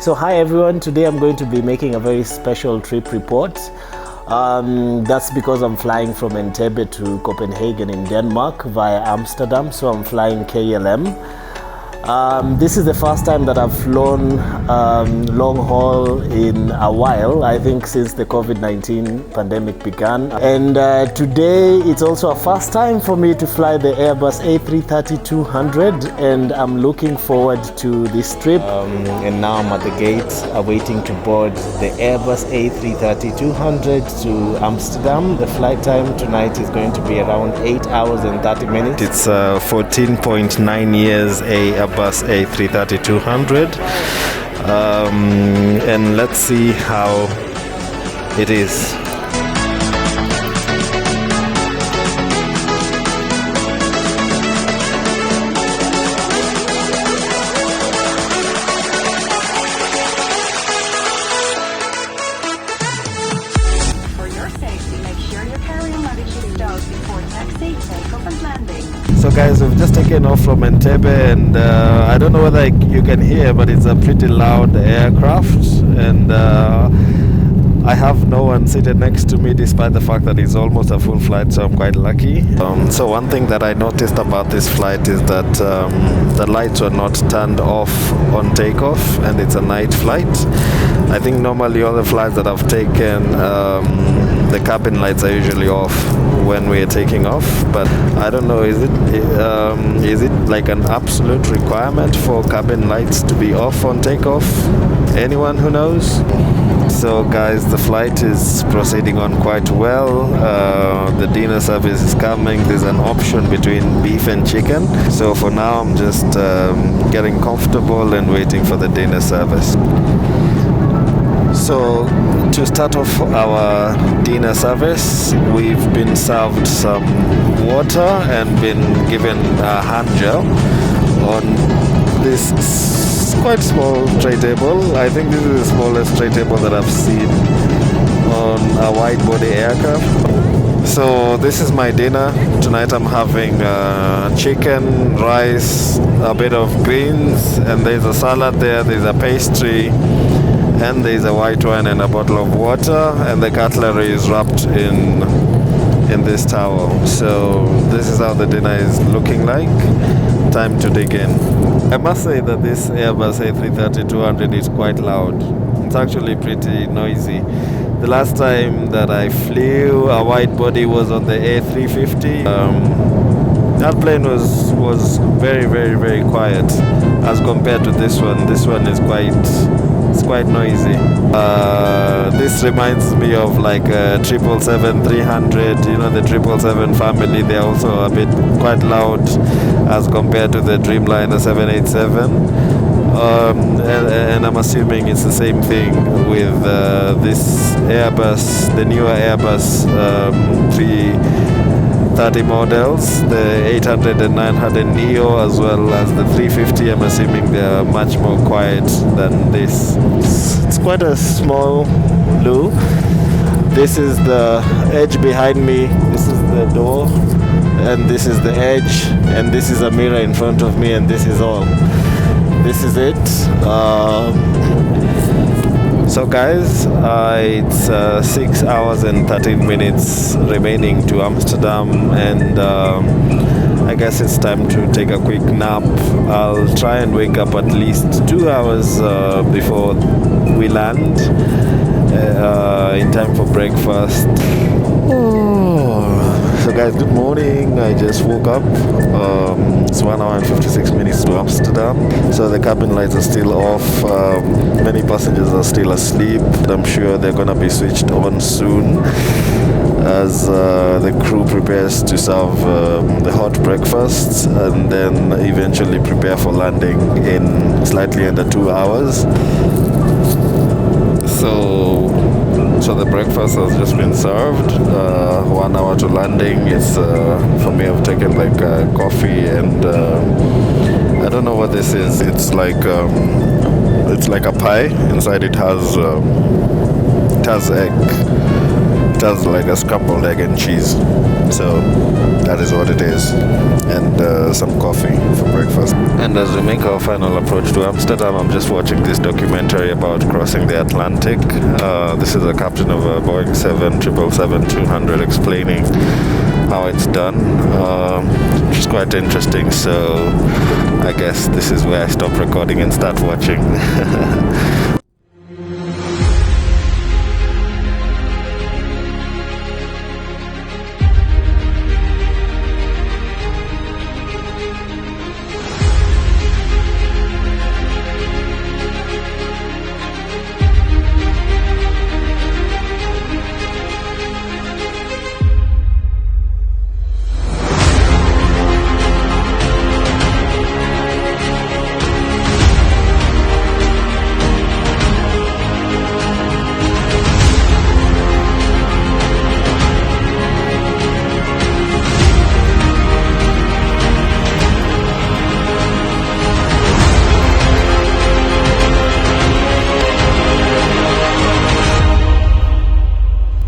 So hi everyone, today I'm going to be making a very special trip report. That's because I'm flying from Entebbe to Copenhagen in Denmark via Amsterdam, so I'm flying KLM. This is the first time that I've flown long haul in a while, I think since the COVID-19 pandemic began. And today it's also a first time for me to fly the Airbus A330-200, and I'm looking forward to this trip. And now I'm at the gate awaiting to board the Airbus A330-200 to Amsterdam. The flight time tonight is going to be around 8 hours and 30 minutes. It's 14.9 years Airbus A330-200, and let's see how it is. So guys, we've just taken off from Entebbe, and I don't know whether you can hear, but it's a pretty loud aircraft, and I have no one seated next to me despite the fact that it's almost a full flight, so I'm quite lucky. So one thing that I noticed about this flight is that the lights were not turned off on takeoff, and it's a night flight. I think normally all the flights that I've taken, the cabin lights are usually off when we're taking off, but I don't know, is it like an absolute requirement for cabin lights to be off on takeoff? Anyone who knows? So guys, the flight is proceeding on quite well. The dinner service is coming. There's an option between beef and chicken, so for now I'm just getting comfortable and waiting for the dinner service. So to start off our dinner service, we've been served some water and been given a hand gel on this quite small tray table. I think this is the smallest tray table that I've seen on a wide-body aircraft. So this is my dinner. Tonight I'm having chicken, rice, a bit of greens, and there's a salad there, there's a pastry, and there's a white wine and a bottle of water, and the cutlery is wrapped in this towel. So this is how the dinner is looking like. Time to dig in. I must say that this Airbus A330-200 is quite loud. It's actually pretty noisy. The last time that I flew a wide body was on the A350. That plane was very, very, very quiet as compared to this one. This one is quite noisy. This reminds me of like a 777-300, you know, the 777 family. They're also a bit quite loud as compared to the Dreamliner 787. And I'm assuming it's the same thing with this Airbus, the newer Airbus 330 models, the 800 and 900 neo, as well as the 350. I'm assuming they're much more quiet than this. It's quite a small loo. This is the edge behind me. This is the door, and this is the edge, and this is a mirror in front of me, and this is all. This is it. So guys, it's 6 hours and 13 minutes remaining to Amsterdam, and I guess it's time to take a quick nap. I'll try and wake up at least 2 hours before we land, in time for breakfast. So guys, good morning. I just woke up. It's 1 hour and 56 minutes to Amsterdam. So the cabin lights are still off. Many passengers are still asleep. I'm sure they're gonna be switched on soon as the crew prepares to serve the hot breakfast, and then eventually prepare for landing in slightly under 2 hours. So the breakfast has just been served. 1 hour to landing. It's for me, I've taken like coffee, and I don't know what this is. It's like a pie. Inside it has egg. does like a scrambled egg and cheese. So that is what it is. And some coffee for breakfast. And as we make our final approach to Amsterdam, I'm just watching this documentary about crossing the Atlantic. This is a captain of a Boeing 777-200 explaining how it's done, which is quite interesting. So I guess this is where I stop recording and start watching.